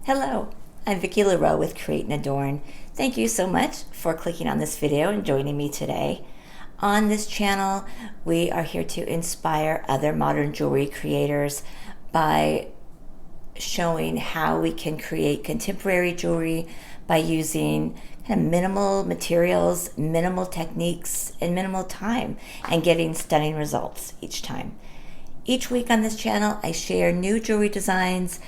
Hello, I'm Vicki LaRoe with Create and Adorn. Thank you so much for clicking on this video and joining me today. On this channel, we are here to inspire other modern jewelry creators by showing how we can create contemporary jewelry by using kind of minimal materials, minimal techniques, and minimal time, and getting stunning results each time. Each week on this channel, I share new jewelry designs,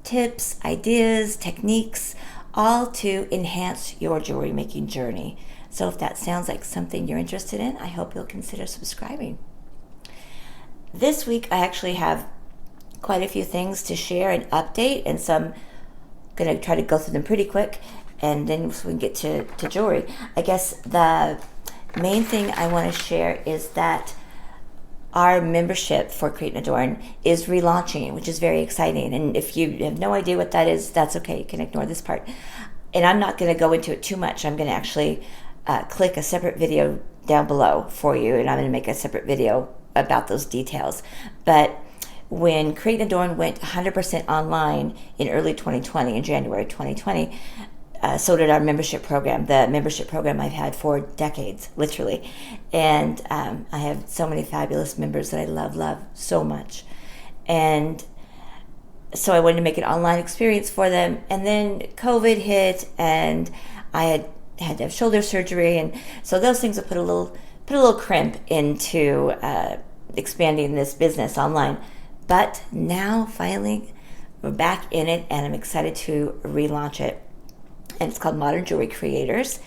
tips, ideas, techniques, all to enhance your jewelry making journey. So if that sounds like something you're interested in, I hope you'll consider subscribing. This week, I actually have quite a few things to share and update, and so I'm going to try to go through them pretty quick, and then so we can get to jewelry. I guess the main thing I want to share is that our membership for Create and Adorn is relaunching, which is very exciting. And if you have no idea what that is, that's okay. You can ignore this part. And I'm not going to go into it too much. I'm going to actually click a separate video down below for you, and I'm going to make a separate video about those details. But when Create and Adorn went 100% online in early 2020, in January 2020, so did our membership program, the membership program I've had for decades, literally. And I have so many fabulous members that I love so much. And so I wanted to make an online experience for them. And then COVID hit, and I had to have shoulder surgery. And so those things have put a little crimp into expanding this business online. But now, finally, we're back in it, and I'm excited to relaunch it. And it's called Modern Jewelry Creators,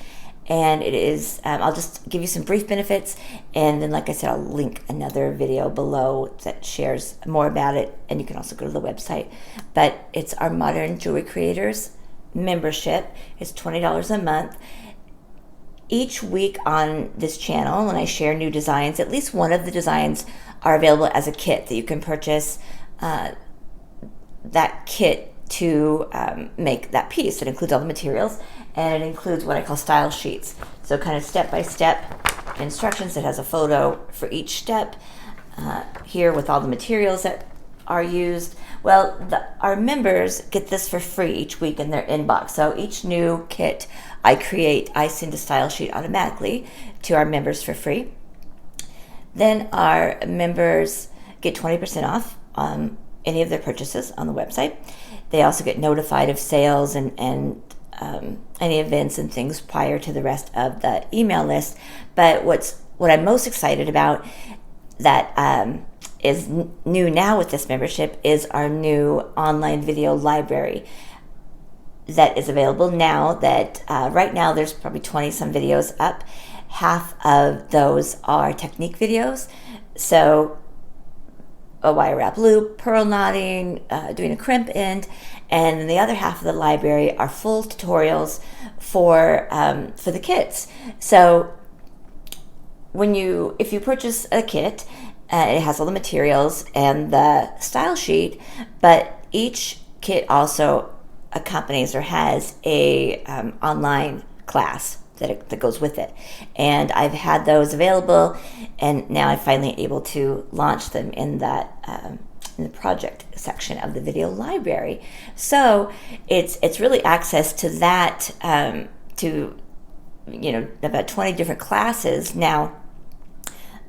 and it is, I'll just give you some brief benefits, and then, like I said, I'll link another video below that shares more about it, and you can also go to the website. But it's our Modern Jewelry Creators membership. It's $20 a month. Each week on this channel, when I share new designs, at least one of the designs are available as a kit that you can purchase. That kit to make that piece. It includes all the materials, and it includes what I call style sheets. So kind of step-by-step instructions. It has a photo for each step here with all the materials that are used. Well, our members get this for free each week in their inbox. So each new kit I create, I send a style sheet automatically to our members for free. Then our members get 20% off any of their purchases on the website. They also get notified of sales and any events and things prior to the rest of the email list. But what I'm most excited about that is new now with this membership is our new online video library that is available now. That right now there's probably 20 some videos up. Half of those are technique videos. So a wire wrap loop, pearl knotting, doing a crimp end, and then the other half of the library are full tutorials for the kits. So if you purchase a kit, it has all the materials and the style sheet, but each kit also accompanies or has a online class that goes with it. And I've had those available, and now I'm finally able to launch them in that in the project section of the video library. So it's really access to that, to about 20 different classes now,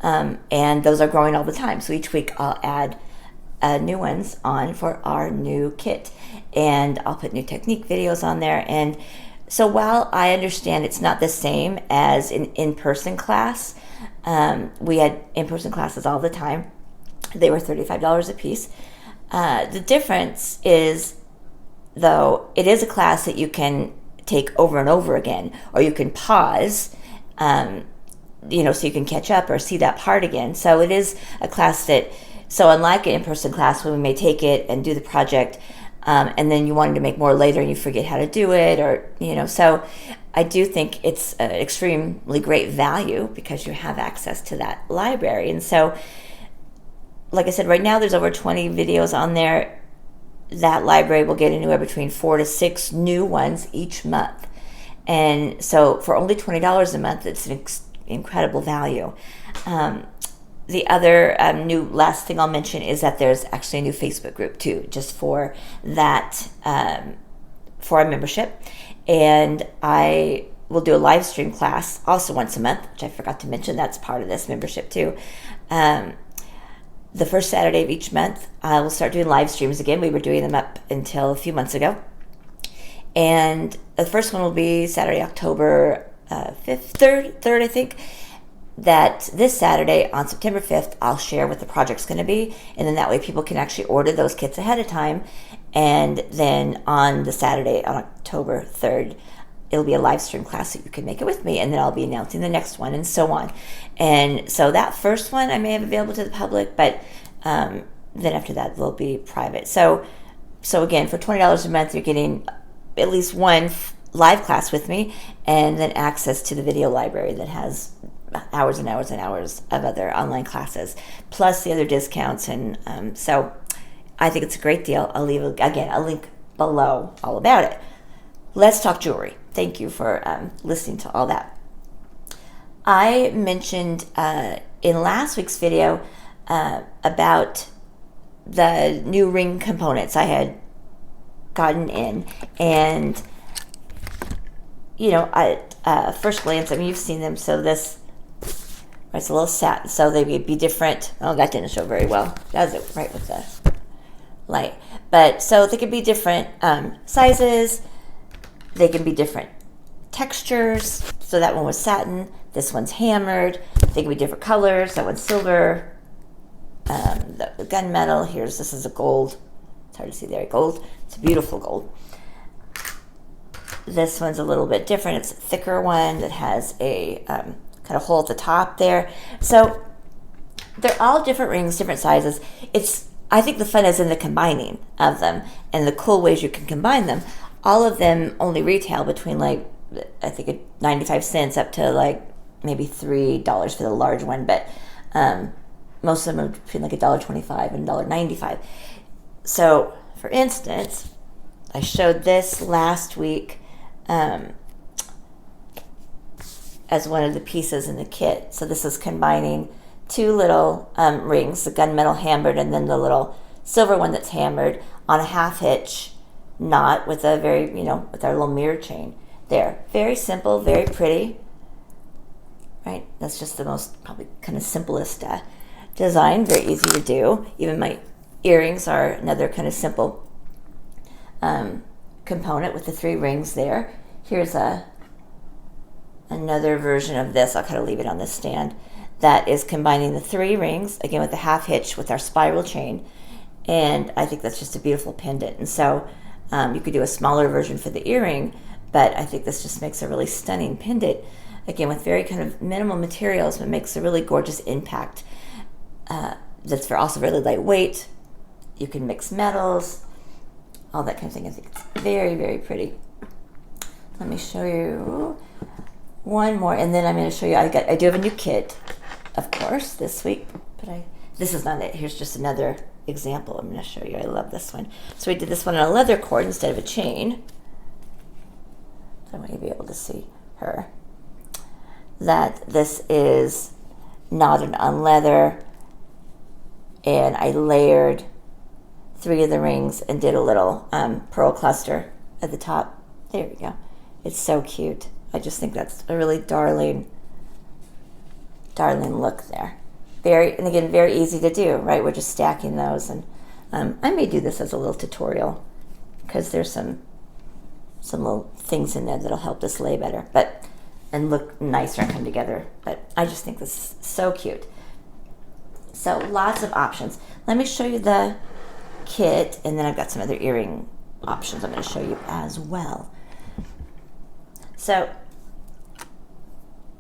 and those are growing all the time. So each week I'll add new ones on for our new kit, and I'll put new technique videos on there. And so while I understand it's not the same as an in-person class, we had in-person classes all the time. They were $35 a piece. The difference is, though, it is a class that you can take over and over again, or you can pause, so you can catch up or see that part again. So it is a class so unlike an in-person class when we may take it and do the project, and then you wanted to make more later and you forget how to do it, or so I do think it's an extremely great value because you have access to that library. And so, like I said, right now there's over 20 videos on there. That library will get anywhere between 4 to 6 new ones each month. And so for only $20 a month, it's an incredible value. The other new last thing I'll mention is that there's actually a new Facebook group too, just for that for our membership, and I will do a live stream class also once a month, which I forgot to mention. That's part of this membership too. The first Saturday of each month, I will start doing live streams again. We were doing them up until a few months ago. And the first one will be Saturday, October 5th, 3rd, I think. That this Saturday, on September 5th, I'll share what the project's going to be. And then that way people can actually order those kits ahead of time. And then on the Saturday, on October 3rd, it'll be a live stream class so you can make it with me. And then I'll be announcing the next one and so on. And so that first one I may have available to the public, but then after that, they'll be private. So again, for $20 a month, you're getting at least one live class with me, and then access to the video library that has hours and hours and hours of other online classes, plus the other discounts. And so I think it's a great deal. I'll leave, again, a link below all about it. Let's talk jewelry. Thank you for listening to all that. I mentioned in last week's video about the new ring components I had gotten in, and at first glance, I mean, you've seen them. So this, it's a little satin, so they would be different. Oh, that didn't show very well. That was right with the light, but so they could be different sizes. They can be different textures. So that one was satin. This one's hammered. They can be different colors. That one's silver. The gunmetal. This is a gold. It's hard to see there. Gold. It's a beautiful gold. This one's a little bit different. It's a thicker one that has a kind of hole at the top there. So they're all different rings, different sizes. I think the fun is in the combining of them and the cool ways you can combine them. All of them only retail between I think 95 cents up to maybe $3 for the large one, but most of them are between $1.25 and $1.95. So, for instance, I showed this last week as one of the pieces in the kit. So this is combining two little rings, the gunmetal hammered and then the little silver one that's hammered on a half hitch knot with a very, with our little mirror chain there. Very simple, very pretty, right? That's just the most probably kind of simplest design, very easy to do. Even my earrings are another kind of simple component with the 3 rings there. Here's another version of this. I'll kind of leave it on this stand. That is combining the 3 rings, again with the half hitch with our spiral chain. And I think that's just a beautiful pendant. And so you could do a smaller version for the earring, but I think this just makes a really stunning pendant. Again, with very kind of minimal materials, but makes a really gorgeous impact. That's also really lightweight. You can mix metals, all that kind of thing. I think it's very, very pretty. Let me show you one more, and then I'm going to show you. I do have a new kit, of course, this week, but this is not it. Here's just another example I'm going to show you. I love this one. So we did this one on a leather cord instead of a chain. I want you to be able to see her. That this is knotted on leather, and I layered 3 of the rings and did a little pearl cluster at the top. There we go. It's so cute. I just think that's a really darling look there. And again, very easy to do, right? We're just stacking those, and I may do this as a little tutorial because there's some little things in there that'll help this lay better, and look nicer and come together. But I just think this is so cute. So lots of options. Let me show you the kit, and then I've got some other earring options I'm going to show you as well. So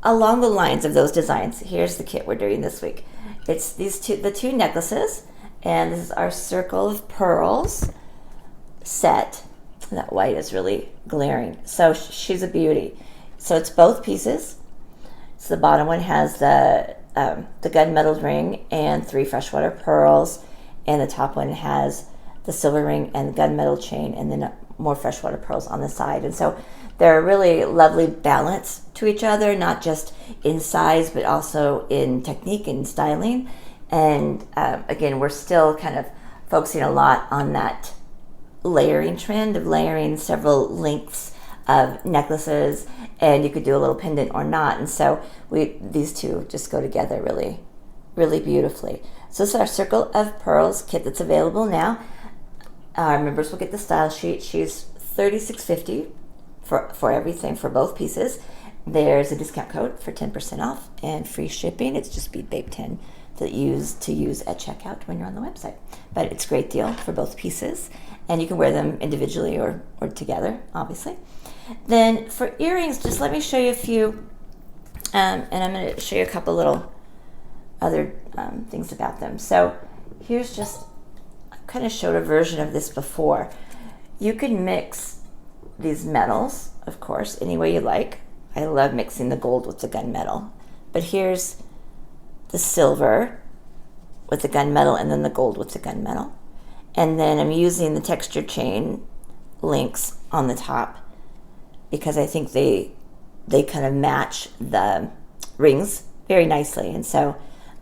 along the lines of those designs, here's the kit we're doing this week. It's the 2 necklaces, and this is our Circle of Pearls set. That white is really glaring. So she's a beauty. So it's both pieces. So the bottom one has the gunmetal ring and 3 freshwater pearls, and the top one has the silver ring and gunmetal chain, and then more freshwater pearls on the side. And so they're a really lovely balance to each other, not just in size, but also in technique and styling. And again, we're still kind of focusing a lot on that layering trend of layering several lengths of necklaces, and you could do a little pendant or not. And so these two just go together really, really beautifully. So this is our Circle of Pearls kit that's available now. Our members will get the style sheet. She's $36.50 for everything, for both pieces. There's a discount code for 10% off and free shipping. It's just Bead Babe 10 to use at checkout when you're on the website. But it's a great deal for both pieces, and you can wear them individually or together, obviously. Then for earrings, just let me show you a few, and I'm going to show you a couple little other things about them. So here's just, I kind of showed a version of this before. You can mix these metals, of course, any way you like. I love mixing the gold with the gunmetal. But here's the silver with the gunmetal and then the gold with the gunmetal. And then I'm using the textured chain links on the top because I think they kind of match the rings very nicely. And so,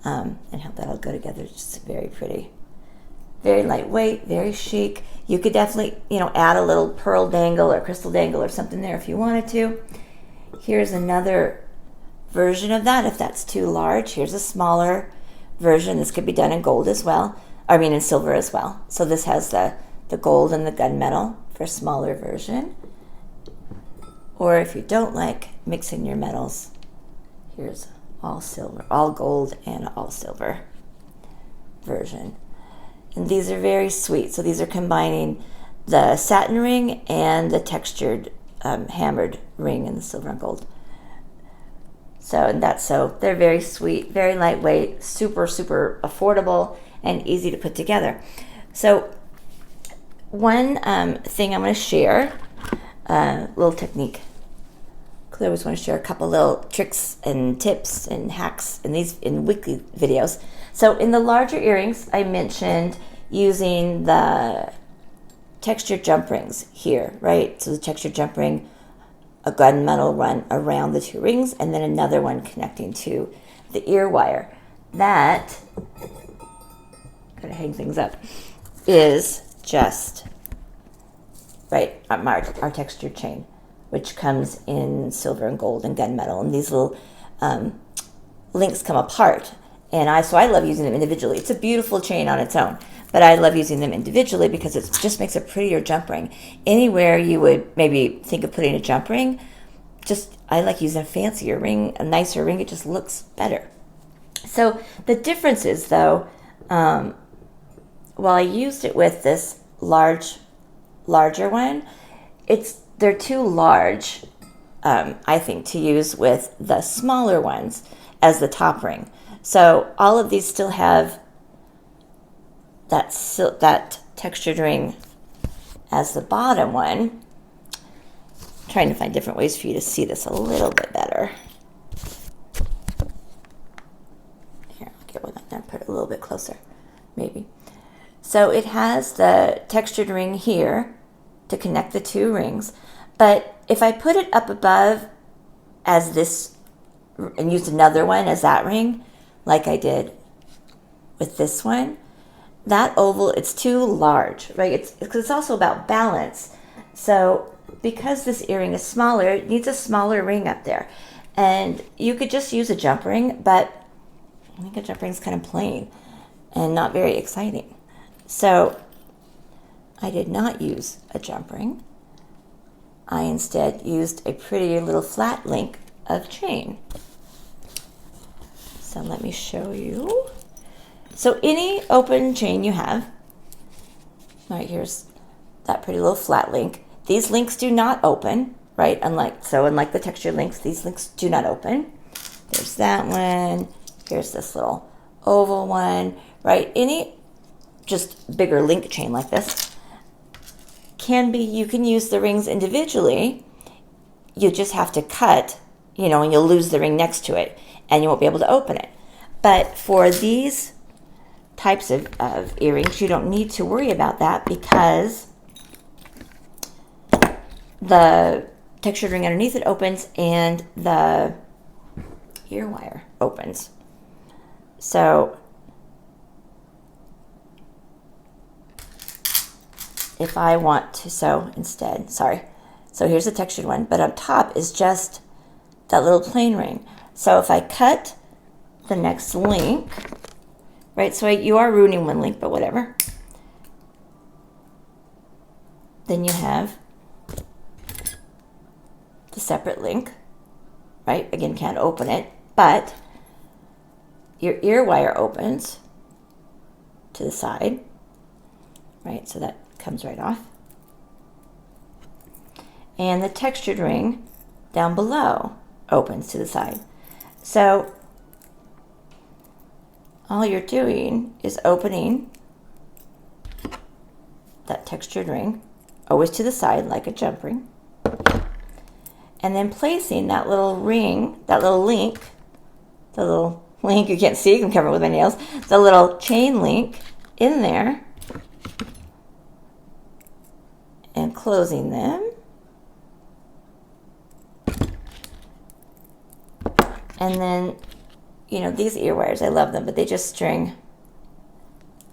and how that'll go together, just very pretty. Very lightweight, very chic. You could definitely, add a little pearl dangle or crystal dangle or something there if you wanted to. Here's another version of that if that's too large. Here's a smaller version. This could be done in gold as well. In silver as well. So this has the gold and the gunmetal for a smaller version. Or if you don't like mixing your metals, here's all silver, all gold and all silver version. And these are very sweet. So these are combining the satin ring and the textured hammered ring in the silver and gold. So they're very sweet, very lightweight, super, super affordable, and easy to put together. So one thing I'm going to share, little technique. I always want to share a couple little tricks and tips and hacks in weekly videos. So in the larger earrings, I mentioned using the textured jump rings here, right? So the textured jump ring, a gunmetal one around the two rings, and then another one connecting to the ear wire. That, gotta hang things up, is just, right, our textured chain, which comes in silver and gold and gunmetal. And these little links come apart. And I love using them individually. It's a beautiful chain on its own, but I love using them individually because it just makes a prettier jump ring. Anywhere you would maybe think of putting a jump ring, I like using a fancier ring, a nicer ring. It just looks better. So the difference is, though, while I used it with this larger one, they're too large, I think, to use with the smaller ones as the top ring. So all of these still have that textured ring as the bottom one. I'm trying to find different ways for you to see this a little bit better. Here, I'll get one and put it a little bit closer, maybe. So it has the textured ring here to connect the two rings. But if I put it up above as this and used another one as that ring, like I did with this one, that oval, it's too large, right? Because it's also about balance. So because this earring is smaller, it needs a smaller ring up there. And you could just use a jump ring, but I think a jump ring is kind of plain and not very exciting. So I did not use a jump ring. I instead used a prettier little flat link of chain. So let me show you. So any open chain you have, right, here's that pretty little flat link. These links do not open, right? Unlike the texture links, these links do not open. There's that one. Here's this little oval one, right? Any just bigger link chain like this you can use the rings individually. You just have to cut, and you'll lose the ring next to it and you won't be able to open it. But for these types of earrings, you don't need to worry about that because the textured ring underneath it opens and the ear wire opens. So if I want to sew instead, sorry. So here's a textured one, but on top is just that little plain ring. So if I cut the next link, right, so you are ruining one link, but whatever. Then you have the separate link, right? Again, can't open it, but your ear wire opens to the side, right? So that comes right off. And the textured ring down below opens to the side. So all you're doing is opening that textured ring, always to the side like a jump ring, and then placing that little ring, that little link, the little link you can't see, you can cover it with my nails, the little chain link in there, and closing them. And then, you know, these ear wires, I love them, but they just string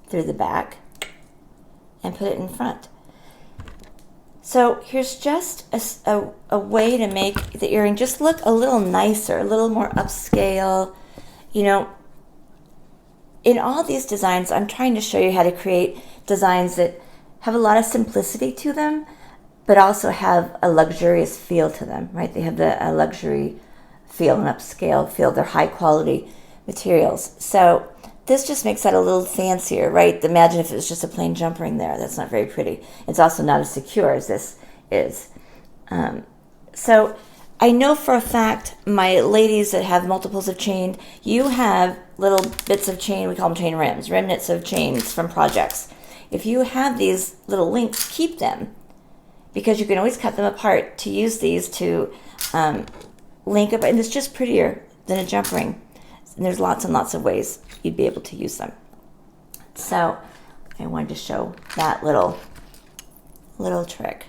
through the back and put it in front. So here's just a way to make the earring just look a little nicer, a little more upscale. You know, in all these designs, I'm trying to show you how to create designs that have a lot of simplicity to them, but also have a luxurious feel to them, right? They have a luxury feel, an upscale feel. They're high quality materials. So this just makes that a little fancier, right? Imagine if it was just a plain jump ring there. That's not very pretty. It's also not as secure as this is. So I know for a fact, my ladies that have multiples of chain, you have little bits of chain, we call them chain rims, remnants of chains from projects. If you have these little links, keep them, because you can always cut them apart to use these to link up, and it's just prettier than a jump ring. And there's lots and lots of ways you'd be able to use them. So I wanted to show that little trick.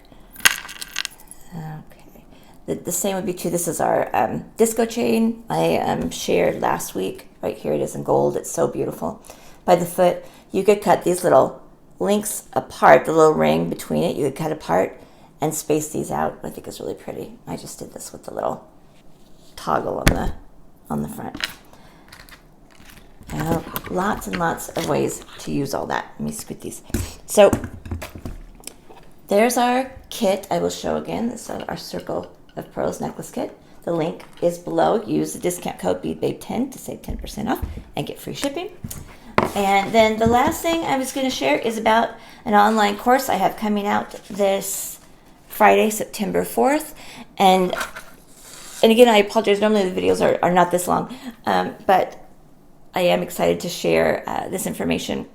Okay, the same would be true. This is our disco chain I shared last week. Right here it is in gold. It's so beautiful. By the foot, you could cut these little links apart, the little ring between it, you could cut apart and space these out. I think it's really pretty. I just did this with the little toggle on the front. Lots and lots of ways to use all that. Let me scoot these. So there's our kit. I will show again. This is our Circle of Pearls necklace kit. The link is below. Use the discount code BeadBabe10 to save 10% off and get free shipping. And then the last thing I was going to share is about an online course I have coming out this Friday, September 4th. And again, I apologize. Normally the videos are not this long, but I am excited to share this information.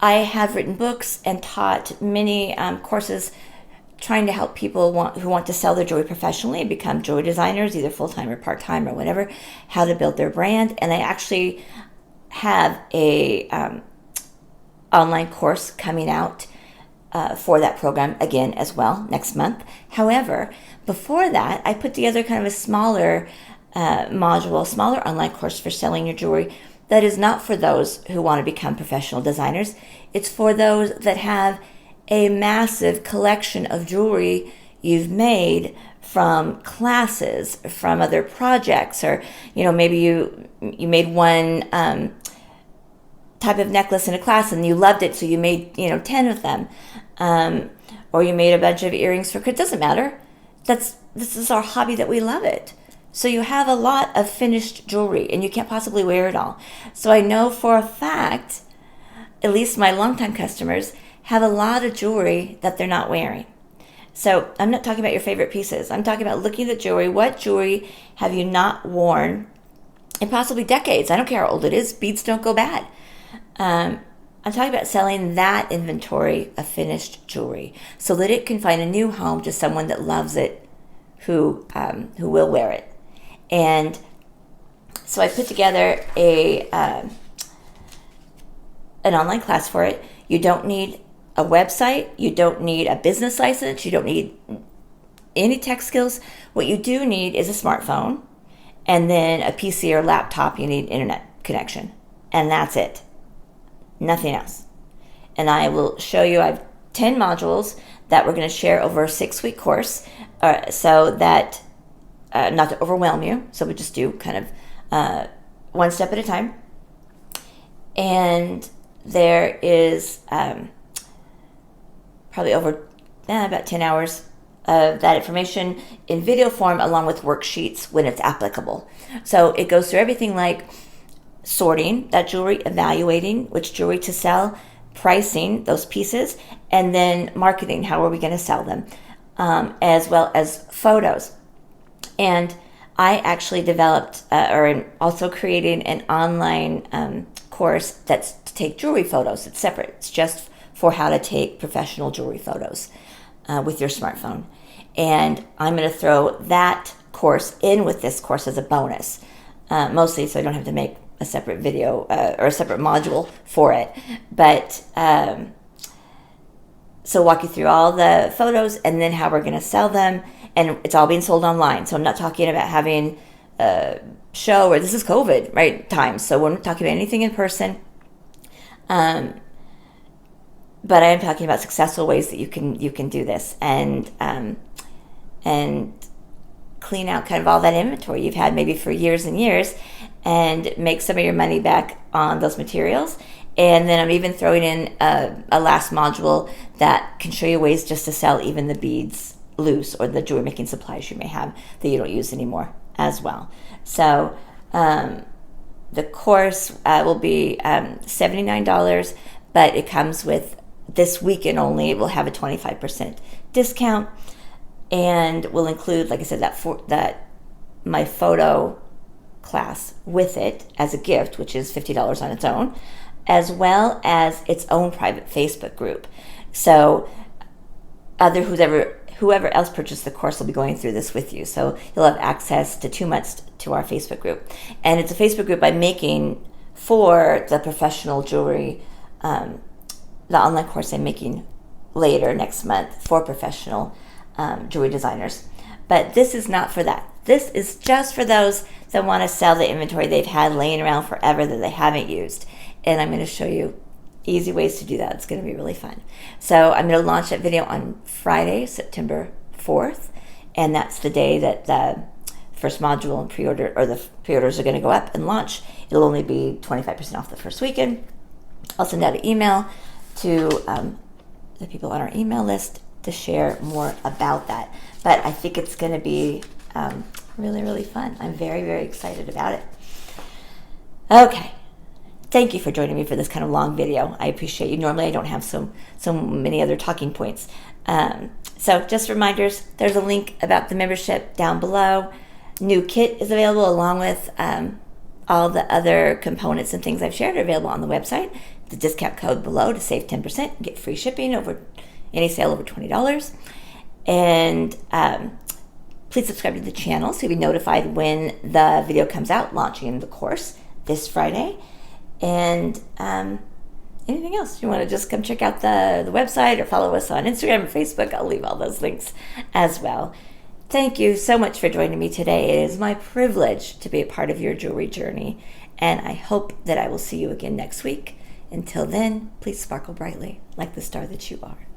I have written books and taught many courses trying to help people who want to sell their jewelry professionally and become jewelry designers, either full-time or part-time or whatever, how to build their brand. And I actually have a online course coming out for that program again as well next month. However, before that, I put together kind of a smaller module, smaller online course for selling your jewelry that is not for those who want to become professional designers. It's for those that have a massive collection of jewelry you've made from classes, from other projects, or maybe you made one type of necklace in a class and you loved it, so you made 10 of them, or you made a bunch of earrings for kids. Doesn't matter. This is our hobby that we love it. So you have a lot of finished jewelry and you can't possibly wear it all. So I know for a fact, at least my longtime customers have a lot of jewelry that they're not wearing. So I'm not talking about your favorite pieces. I'm talking about looking at the jewelry. What jewelry have you not worn in possibly decades? I don't care how old it is. Beads don't go bad. I'm talking about selling that inventory of finished jewelry so that it can find a new home to someone that loves it, who will wear it. And so I put together an online class for it. You don't need a website. You don't need a business license. You don't need any tech skills. What you do need is a smartphone, and then a PC or laptop. You need internet connection, and that's it. Nothing else. And I will show you, I've 10 modules that we're going to share over a 6-week course, so that not to overwhelm you. So we just do kind of one step at a time. And there is probably over about 10 hours of that information in video form, along with worksheets when it's applicable. So it goes through everything like sorting that jewelry, evaluating which jewelry to sell, pricing those pieces, and then marketing, how are we going to sell them, as well as photos. And I actually developed or also creating an online course that's to take jewelry photos. It's separate. It's just for how to take professional jewelry photos with your smartphone. And I'm going to throw that course in with this course as a bonus, mostly so I don't have to make a separate video or a separate module for it. But so walk you through all the photos and then how we're going to sell them. And it's all being sold online. So I'm not talking about having a show, or this is COVID, right, times. So we're not talking about anything in person. But I am talking about successful ways that you can do this and clean out kind of all that inventory you've had maybe for years and years, and make some of your money back on those materials. And then I'm even throwing in a last module that can show you ways just to sell even the beads loose, or the jewelry making supplies you may have that you don't use anymore as well. So the course will be $79, but it comes with, this weekend only, it will have a 25% discount, and will include, like I said, that my photo class with it as a gift, which is $50 on its own, as well as its own private Facebook group. So whoever else purchased the course will be going through this with you. So you'll have access to 2 months to our Facebook group. And it's a Facebook group I'm making for the professional jewelry, the online course I'm making later next month for professional jewelry designers. But this is not for that. This is just for those that want to sell the inventory they've had laying around forever that they haven't used. And I'm going to show you easy ways to do that. It's going to be really fun. So I'm going to launch that video on Friday, September 4th. And that's the day that the first module and pre-order, or the pre-orders, are going to go up and launch. It'll only be 25% off the first weekend. I'll send out an email to the people on our email list to share more about that. But I think it's going to be really, really fun. I'm very, very excited about it. Okay. Thank you for joining me for this kind of long video. I appreciate you. Normally I don't have so many other talking points. So just reminders, there's a link about the membership down below. New kit is available, along with all the other components and things I've shared are available on the website. The discount code below to save 10%, get free shipping over any sale over $20. And please subscribe to the channel so you'll be notified when the video comes out launching the course this Friday. And anything else, you want to just come check out the website or follow us on Instagram or Facebook, I'll leave all those links as well. Thank you so much for joining me today. It is my privilege to be a part of your jewelry journey, and I hope that I will see you again next week. Until then, please sparkle brightly like the star that you are.